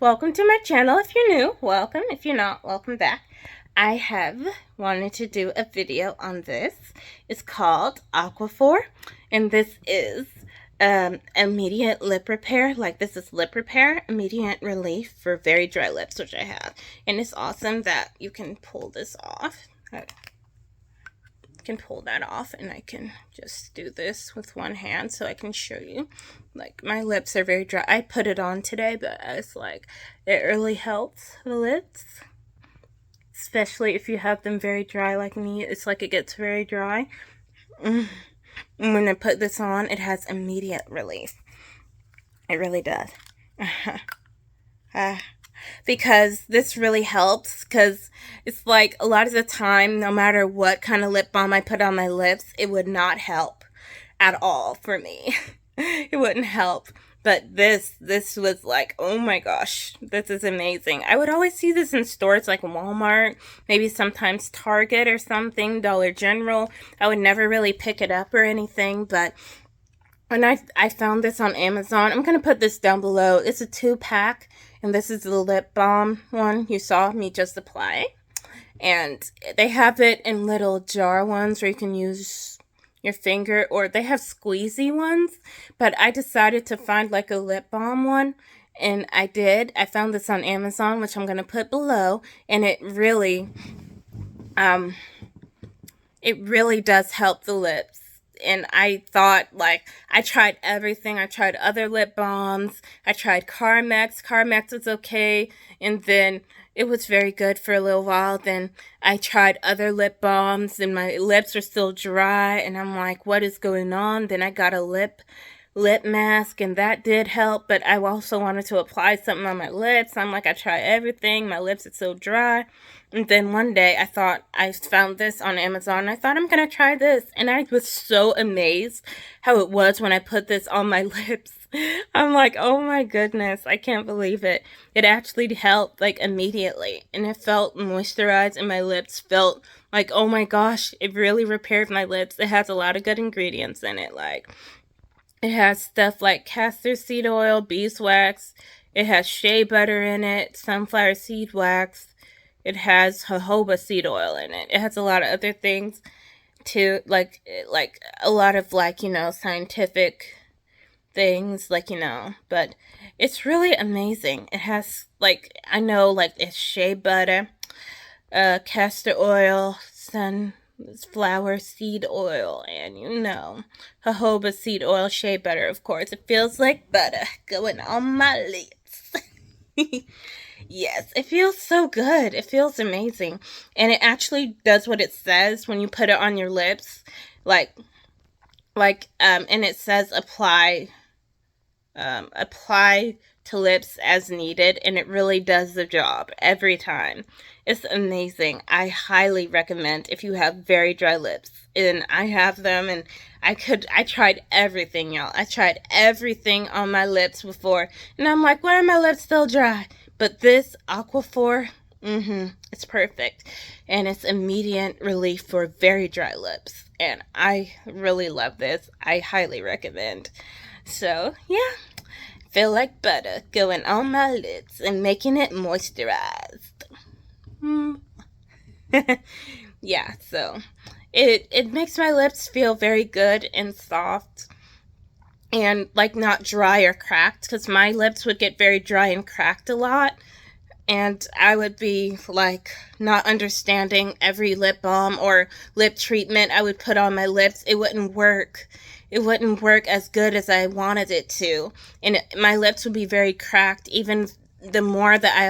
welcome to my channel. If you're new, welcome. If you're not, welcome back. I have wanted to do a video on this. It's called Aquaphor, and this is immediate lip repair. Like, this is lip repair, immediate relief for very dry lips, which I have. And it's awesome that you can pull this off. I can pull that off, and I can just do this with one hand so I can show you. Like, my lips are very dry. I put it on today, but it's like, it really helps the lips, especially if you have them very dry like me. It's like it gets very dry. And when I put this on, it has immediate relief. It really does. Because this really helps, because it's like a lot of the time, no matter what kind of lip balm I put on my lips, it would not help at all for me. It wouldn't help. But this was like, oh my gosh, this is amazing. I would always see this in stores like Walmart, maybe sometimes Target or something, Dollar General. I would never really pick it up or anything, but when I found this on Amazon, I'm going to put this down below. It's a 2-pack, and this is the lip balm one you saw me just apply. And they have it in little jar ones where you can use your finger, or they have squeezy ones, but I decided to find like a lip balm one, and I did. I found this on Amazon, which I'm going to put below, and it really does help the lips. And I thought, like, I tried everything. I tried other lip balms. I tried Carmex. Carmex was okay. And then it was very good for a little while. Then I tried other lip balms, and my lips were still dry. And I'm like, what is going on? Then I got a lip mask, and that did help. But I also wanted to apply something on my lips. I'm like, I tried everything. My lips are so dry. And then one day I found this on Amazon. I thought, I'm going to try this. And I was so amazed how it was when I put this on my lips. I'm like, oh my goodness, I can't believe it. It actually helped like immediately. And it felt moisturized, and my lips felt like, oh my gosh, it really repaired my lips. It has a lot of good ingredients in it. Like, it has stuff like castor seed oil, beeswax. It has shea butter in it, sunflower seed wax. It has jojoba seed oil in it. It has a lot of other things too, like a lot of, like, you know, scientific things, like, you know, but it's really amazing. It has, like, I know, like, it's shea butter, castor oil, sunflower seed oil, and, you know, jojoba seed oil, shea butter, of course. It feels like butter going on my lips. Yes, it feels so good. It feels amazing. And it actually does what it says when you put it on your lips. And it says apply to lips as needed, and it really does the job every time. It's amazing. I highly recommend if you have very dry lips. And I have them, and I tried everything, y'all. I tried everything on my lips before, and I'm like, why are my lips still dry? But this Aquaphor, it's perfect. And it's immediate relief for very dry lips. And I really love this. I highly recommend. So, yeah. Feel like butter going on my lips and making it moisturized. Yeah, so it makes my lips feel very good and soft. And, like, not dry or cracked, because my lips would get very dry and cracked a lot. And I would be, like, not understanding every lip balm or lip treatment I would put on my lips. It wouldn't work. It wouldn't work as good as I wanted it to. And my lips would be very cracked. Even the more that I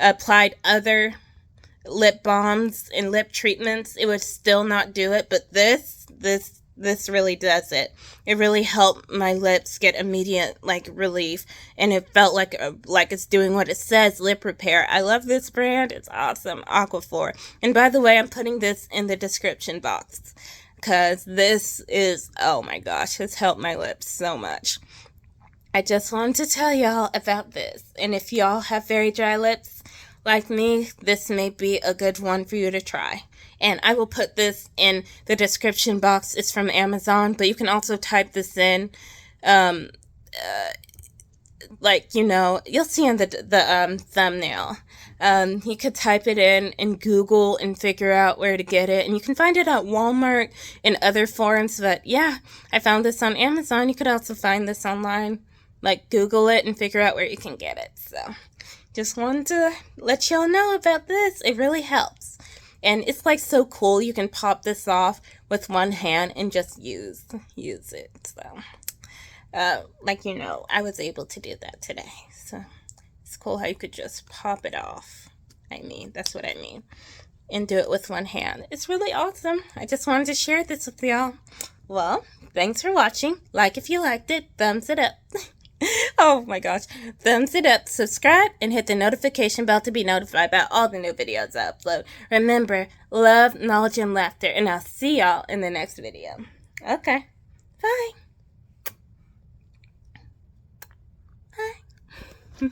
applied other lip balms and lip treatments, it would still not do it. But this really does it. It really helped my lips get immediate, like, relief, and it felt like it's doing what it says, lip repair. I love this brand. It's awesome. Aquaphor. And by the way, I'm putting this in the description box, because this is, oh my gosh, it's helped my lips so much. I just wanted to tell y'all about this. And if y'all have very dry lips like me, this may be a good one for you to try. And I will put this in the description box. It's from Amazon, but you can also type this in like, you'll see in the thumbnail. You could type it in Google and figure out where to get it. And you can find it at Walmart and other forums. But yeah, I found this on Amazon. You could also find this online. Like, Google it and figure out where you can get it. So just wanted to let y'all know about this. It really helps. And it's like so cool. You can pop this off with one hand and just use it. So I was able to do that today. So it's cool how you could just pop it off. That's what I mean. And do it with one hand. It's really awesome. I just wanted to share this with y'all. Well, thanks for watching. Like if you liked it. Thumbs it up. Oh my gosh. Thumbs it up. Subscribe and hit the notification bell to be notified about all the new videos I upload. Remember, love, knowledge, and laughter. And I'll see y'all in the next video. Okay. Bye. Bye.